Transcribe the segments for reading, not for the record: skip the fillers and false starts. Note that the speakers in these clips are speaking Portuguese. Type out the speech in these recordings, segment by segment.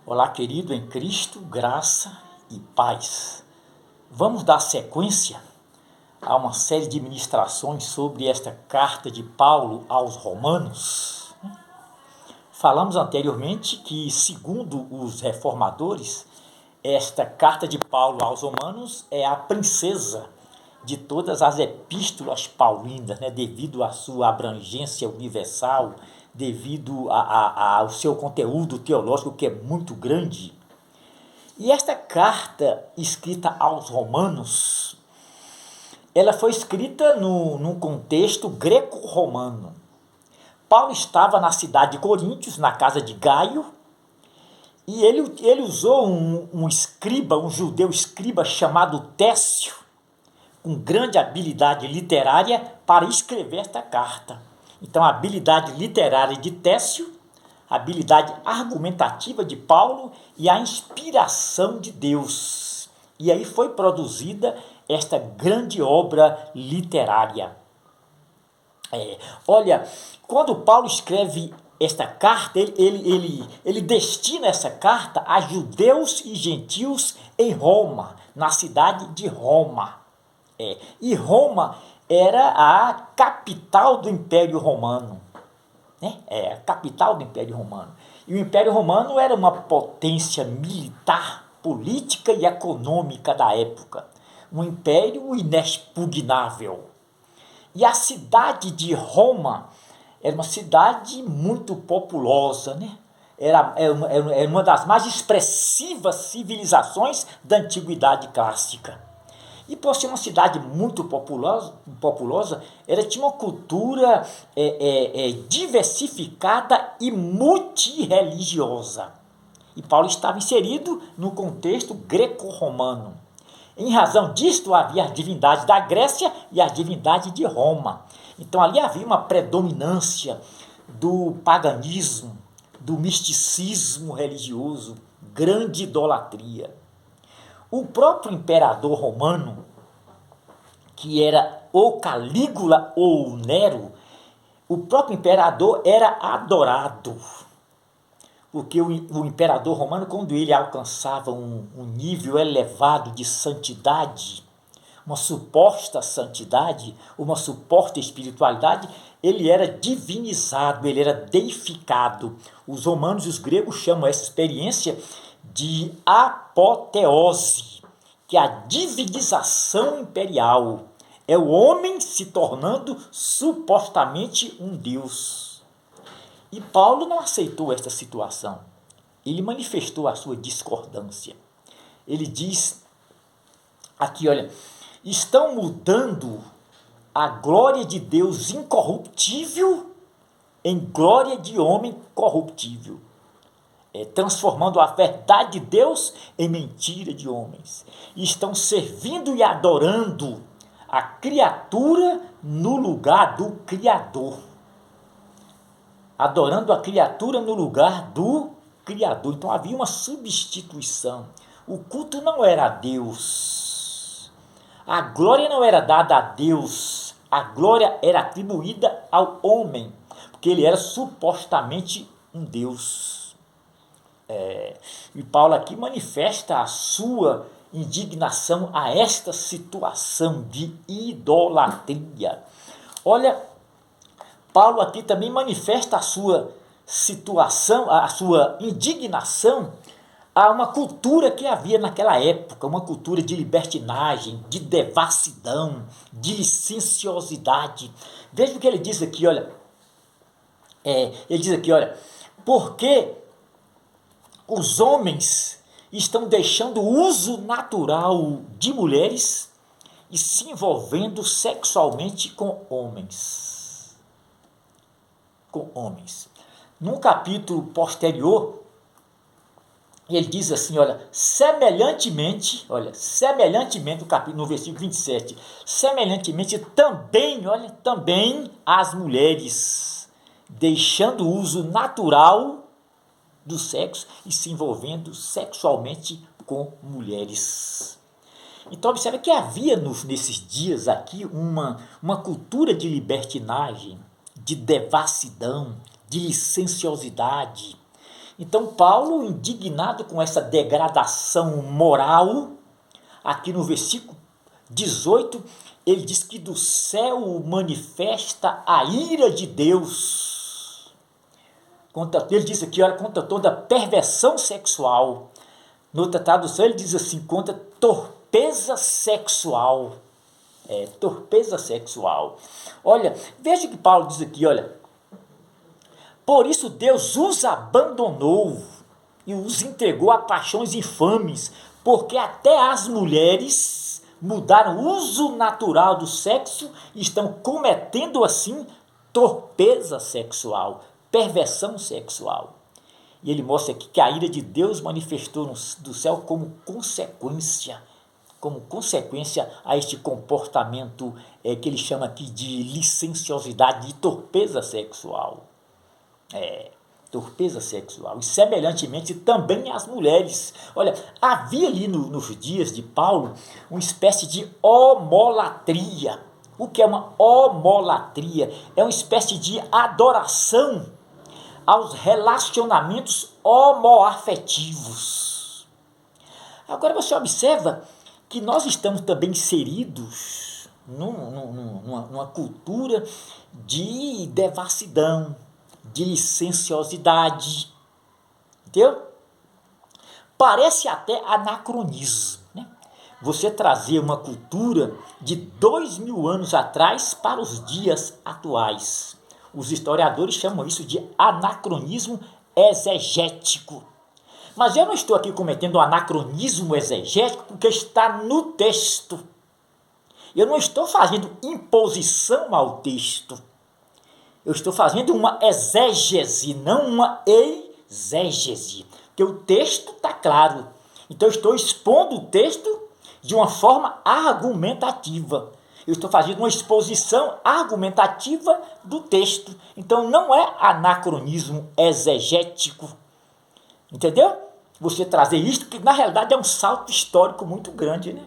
Olá, querido em Cristo, graça e paz. Vamos dar sequência a uma série de ministrações sobre esta carta de Paulo aos Romanos. Falamos anteriormente que, segundo os reformadores, esta carta de Paulo aos Romanos é a princesa de todas as epístolas paulinas, devido à sua abrangência universal, devido ao seu conteúdo teológico que é muito grande. E esta carta escrita aos Romanos, ela foi escrita num contexto greco-romano. Paulo estava na cidade de Coríntios, na casa de Gaio, e ele usou um escriba, um judeu escriba chamado Técio, com grande habilidade literária, para escrever esta carta. Então, a habilidade literária de Técio, a habilidade argumentativa de Paulo e a inspiração de Deus. E aí foi produzida esta grande obra literária. Olha, quando Paulo escreve esta carta, ele destina essa carta a judeus e gentios em Roma, na cidade de Roma. E Roma era a capital do Império Romano. A capital do Império Romano. E o Império Romano era uma potência militar, política e econômica da época. Um império inexpugnável. E a cidade de Roma era uma cidade muito populosa, Era uma das mais expressivas civilizações da antiguidade clássica. E por ser uma cidade muito populosa, ela tinha uma cultura diversificada e multirreligiosa. E Paulo estava inserido no contexto greco-romano. Em razão disto, havia as divindades da Grécia e as divindades de Roma. Então ali havia uma predominância do paganismo, do misticismo religioso, grande idolatria. O próprio imperador romano, que era ou Calígula ou Nero, o próprio imperador era adorado. Porque o imperador romano, quando ele alcançava um nível elevado de santidade, uma suposta santidade, uma suposta espiritualidade, ele era divinizado, ele era deificado. Os romanos e os gregos chamam essa experiência de apoteose, que é a divinização imperial. É o homem se tornando supostamente um Deus. E Paulo não aceitou esta situação. Ele manifestou a sua discordância. Ele diz aqui, olha, estão mudando a glória de Deus incorruptível em glória de homem corruptível. Transformando a verdade de Deus em mentira de homens. E estão servindo e adorando a criatura no lugar do Criador. Adorando a criatura no lugar do Criador. Então havia uma substituição. O culto não era a Deus. A glória não era dada a Deus. A glória era atribuída ao homem, porque ele era supostamente um Deus. E Paulo aqui manifesta a sua indignação a esta situação de idolatria. Olha, Paulo aqui também manifesta a sua situação, a sua indignação a uma cultura que havia naquela época, uma cultura de libertinagem, de devassidão, de licenciosidade. Veja o que ele diz aqui, olha. Porque os homens estão deixando o uso natural de mulheres e se envolvendo sexualmente com homens. Num capítulo posterior, ele diz assim, semelhantemente, no versículo 27, semelhantemente também as mulheres, deixando o uso natural do sexo e se envolvendo sexualmente com mulheres. Então observe que havia nesses dias aqui uma cultura de libertinagem, de devassidão, de licenciosidade. Então Paulo, indignado com essa degradação moral, aqui no versículo 18, ele diz que do céu manifesta a ira de Deus. Ele diz aqui, olha, contra toda perversão sexual. Noutra tradução ele diz assim, contra torpeza sexual. Torpeza sexual. Olha, veja que Paulo diz aqui, olha, por isso Deus os abandonou e os entregou a paixões infames, porque até as mulheres mudaram o uso natural do sexo e estão cometendo assim torpeza sexual, perversão sexual. E ele mostra aqui que a ira de Deus manifestou do céu como consequência a este comportamento que ele chama aqui de licenciosidade, de torpeza sexual. Torpeza sexual. E semelhantemente também as mulheres. Olha, havia ali nos dias de Paulo uma espécie de homolatria. O que é uma homolatria? É uma espécie de adoração aos relacionamentos homoafetivos. Agora você observa que nós estamos também inseridos numa cultura de devassidão, de licenciosidade, entendeu? Parece até anacronismo, né? Você trazer uma cultura de 2000 anos atrás para os dias atuais. Os historiadores chamam isso de anacronismo exegético. Mas eu não estou aqui cometendo um anacronismo exegético porque está no texto. Eu não estou fazendo imposição ao texto. Eu estou fazendo uma exégese, não uma exégese. Porque o texto está claro. Então eu estou expondo o texto de uma forma argumentativa. Eu estou fazendo uma exposição argumentativa do texto. Então não é anacronismo exegético. Entendeu? Você trazer isso, que na realidade é um salto histórico muito grande, né?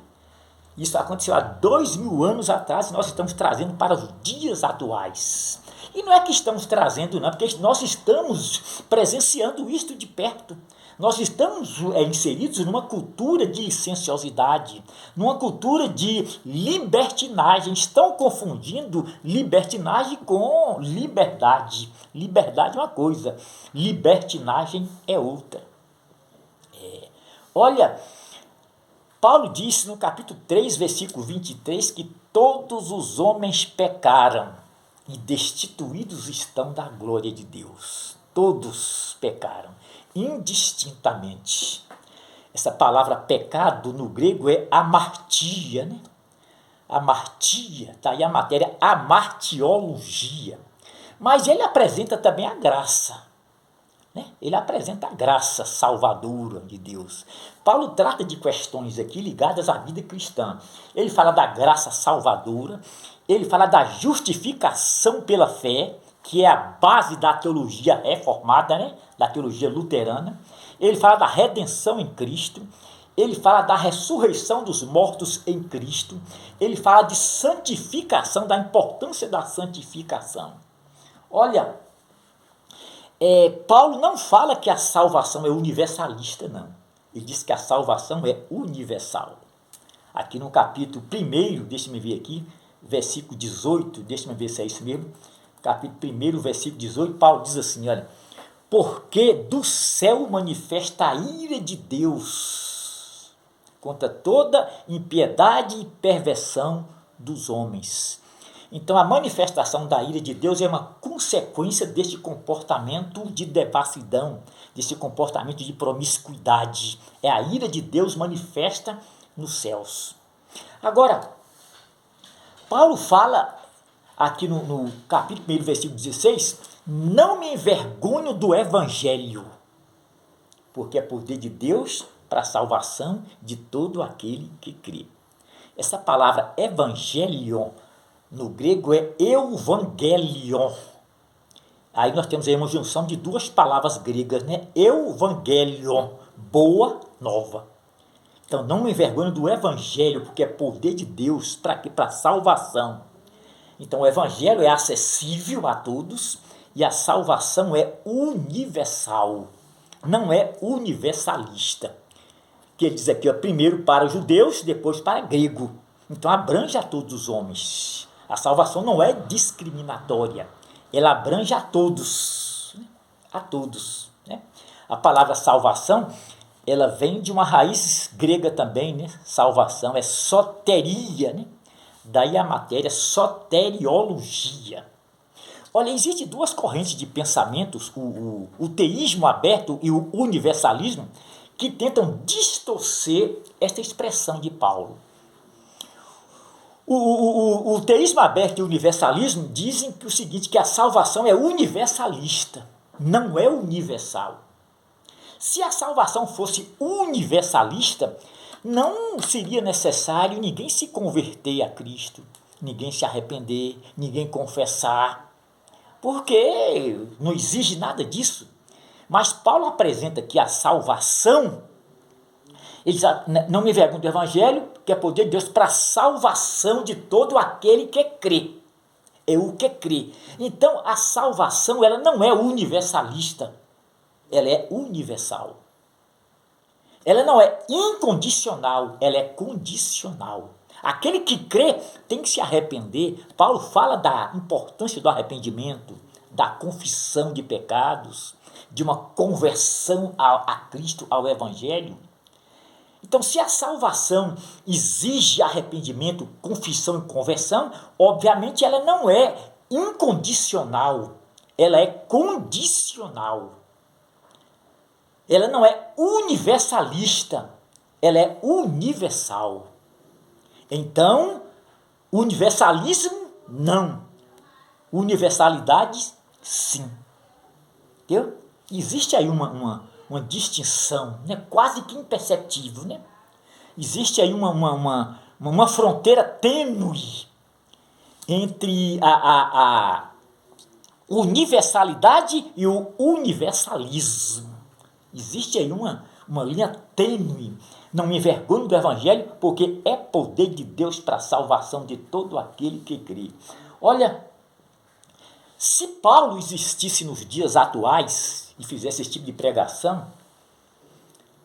Isso aconteceu há 2000 anos atrás e nós estamos trazendo para os dias atuais. E não é que estamos trazendo, não, porque nós estamos presenciando isto de perto. Nós estamos inseridos numa cultura de licenciosidade, numa cultura de libertinagem. Estão confundindo libertinagem com liberdade. Liberdade é uma coisa, libertinagem é outra. Olha, Paulo disse no capítulo 3, versículo 23, que todos os homens pecaram e destituídos estão da glória de Deus. Todos pecaram, indistintamente. Essa palavra pecado no grego é amartia, né? Amartia, está aí a matéria, amartiologia. Mas ele apresenta também a graça. Né? Ele apresenta a graça salvadora de Deus. Paulo trata de questões aqui ligadas à vida cristã. Ele fala da graça salvadora, ele fala da justificação pela fé, que é a base da teologia reformada, né? Da teologia luterana. Ele fala da redenção em Cristo, ele fala da ressurreição dos mortos em Cristo, ele fala de santificação, da importância da santificação. Olha, Paulo não fala que a salvação é universalista, não. Ele diz que a salvação é universal. Aqui no capítulo 1, deixa-me ver aqui, versículo 18, deixa-me ver se é isso mesmo, capítulo 1, versículo 18, Paulo diz assim, olha, porque do céu manifesta a ira de Deus contra toda impiedade e perversão dos homens. Então, a manifestação da ira de Deus é uma consequência deste comportamento de devassidão, desse comportamento de promiscuidade. É a ira de Deus manifesta nos céus. Agora, Paulo fala aqui no capítulo 1, versículo 16, não me envergonho do evangelho, porque é poder de Deus para a salvação de todo aquele que crê. Essa palavra evangelion, no grego é euangelion. Aí nós temos aí uma junção de duas palavras gregas, né? Evangelion, boa nova. Então não me envergonho do evangelho, porque é poder de Deus para quê? Para a salvação. Então o evangelho é acessível a todos e a salvação é universal. não é universalista. Que ele diz aqui, ó, primeiro para os judeus, depois para grego. Então abrange a todos os homens. A salvação não é discriminatória, ela abrange a todos, né? A todos, né? A palavra salvação, ela vem de uma raiz grega também, né? Salvação é soteria, né? Daí a matéria soteriologia. Olha, existem duas correntes de pensamentos, o teísmo aberto e o universalismo, que tentam distorcer esta expressão de Paulo. O teísmo aberto e o universalismo dizem que o seguinte, que a salvação é universalista, não é universal. Se a salvação fosse universalista, não seria necessário ninguém se converter a Cristo, ninguém se arrepender, ninguém confessar, porque não exige nada disso. Mas Paulo apresenta que a salvação, ele diz, não me envergonho do evangelho, que é poder de Deus para a salvação de todo aquele que crê. É o que crê. Então, a salvação, ela não é universalista, ela é universal. Ela não é incondicional, ela é condicional. Aquele que crê tem que se arrepender. Paulo fala da importância do arrependimento, da confissão de pecados, de uma conversão a Cristo, ao Evangelho. Então, se a salvação exige arrependimento, confissão e conversão, obviamente ela não é incondicional, ela é condicional. Ela não é universalista, ela é universal. Então, universalismo, não. Universalidade, sim. Entendeu? Existe aí uma distinção, né? Quase que imperceptível, né? Existe aí uma fronteira tênue entre a universalidade e o universalismo. Existe aí uma linha tênue. Não me envergonho do evangelho, porque é poder de Deus para a salvação de todo aquele que crê. Olha, se Paulo existisse nos dias atuais e fizesse esse tipo de pregação,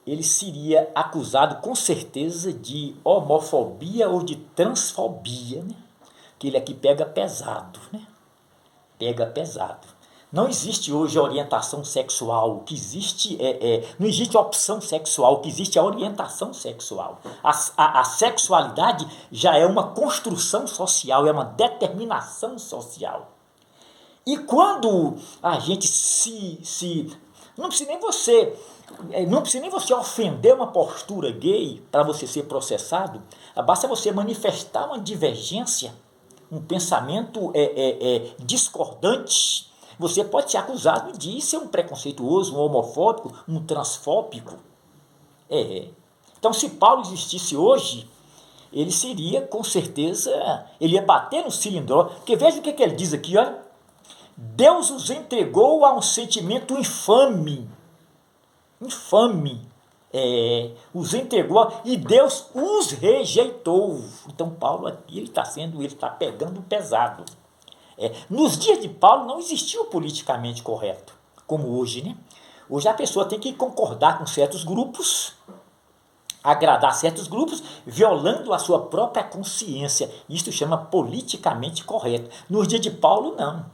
ele seria acusado com certeza de homofobia ou de transfobia, né? Que ele aqui pega pesado, né? Pega pesado. Não existe hoje a orientação sexual, o que existe não existe opção sexual, o que existe é a orientação sexual. A sexualidade já é uma construção social, é uma determinação social. E quando a gente não precisa nem você ofender uma postura gay para você ser processado, basta você manifestar uma divergência, um pensamento discordante. Você pode ser acusado de ser um preconceituoso, um homofóbico, um transfóbico. Então, se Paulo existisse hoje, ele seria, com certeza, ele ia bater no cilindro. Porque veja o que ele diz aqui, olha. Deus os entregou a um sentimento infame. Infame. Os entregou e Deus os rejeitou. Então, Paulo aqui, ele está pegando pesado. Nos dias de Paulo não existia o politicamente correto, como hoje, né? Hoje a pessoa tem que concordar com certos grupos, agradar certos grupos, violando a sua própria consciência. Isso chama politicamente correto. Nos dias de Paulo, não.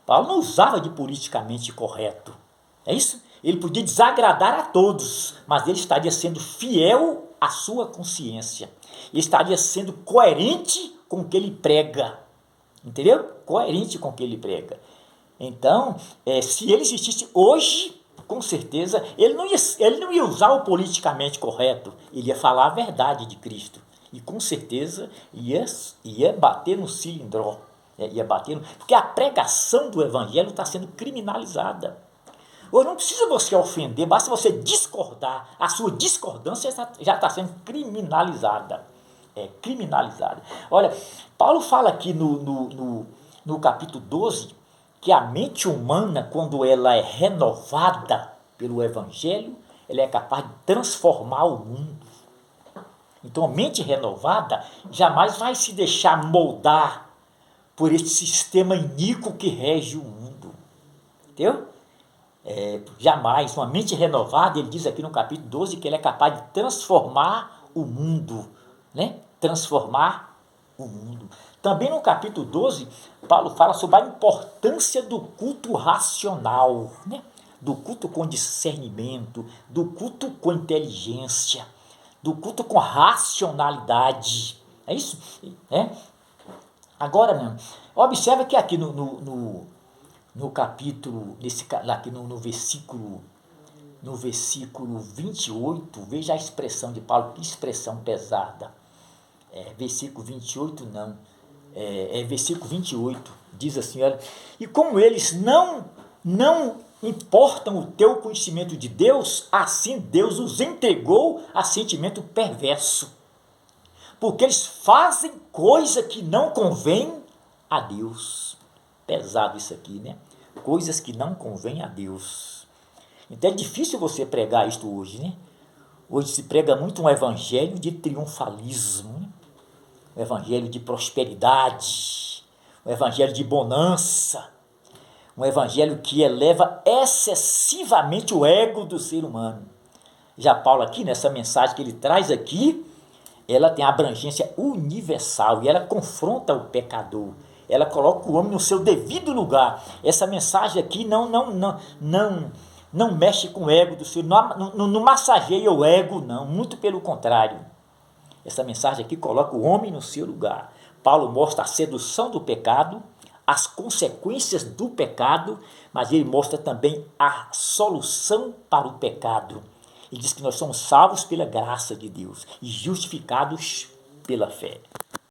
Paulo não usava de politicamente correto. É isso? Ele podia desagradar a todos, mas ele estaria sendo fiel à sua consciência. Ele estaria sendo coerente com o que ele prega. Entendeu? Coerente com o que ele prega. Então, se ele existisse hoje, com certeza, ele não ia usar o politicamente correto, ele ia falar a verdade de Cristo. E com certeza ia bater no cilindro. Porque a pregação do evangelho está sendo criminalizada. Hoje não precisa você ofender, basta você discordar. A sua discordância já está sendo criminalizada. Criminalizada. Olha, Paulo fala aqui no capítulo 12 que a mente humana, quando ela é renovada pelo Evangelho, ela é capaz de transformar o mundo. Então, a mente renovada jamais vai se deixar moldar por esse sistema iníquo que rege o mundo. Entendeu? jamais, uma mente renovada, ele diz aqui no capítulo 12 que ele é capaz de transformar o mundo, né? Transformar o mundo. Também no capítulo 12, Paulo fala sobre a importância do culto racional, né? Do culto com discernimento, do culto com inteligência, do culto com racionalidade. É isso? Agora, meu, observa que aqui no capítulo, aqui no versículo 28, veja a expressão de Paulo, que expressão pesada. Versículo 28 não, versículo 28, diz assim, olha, e como eles não importam o teu conhecimento de Deus, assim Deus os entregou a sentimento perverso, porque eles fazem coisa que não convém a Deus. Pesado isso aqui, né? Coisas que não convém a Deus. Então é difícil você pregar isto hoje, né? Hoje se prega muito um evangelho de triunfalismo, né? Um evangelho de prosperidade, um evangelho de bonança, um evangelho que eleva excessivamente o ego do ser humano. Já Paulo aqui, nessa mensagem que ele traz aqui, ela tem abrangência universal e ela confronta o pecador. Ela coloca o homem no seu devido lugar. Essa mensagem aqui não mexe com o ego do ser, não massageia o ego, não, muito pelo contrário. Essa mensagem aqui coloca o homem no seu lugar. Paulo mostra a sedução do pecado, as consequências do pecado, mas ele mostra também a solução para o pecado. Ele diz que nós somos salvos pela graça de Deus e justificados pela fé.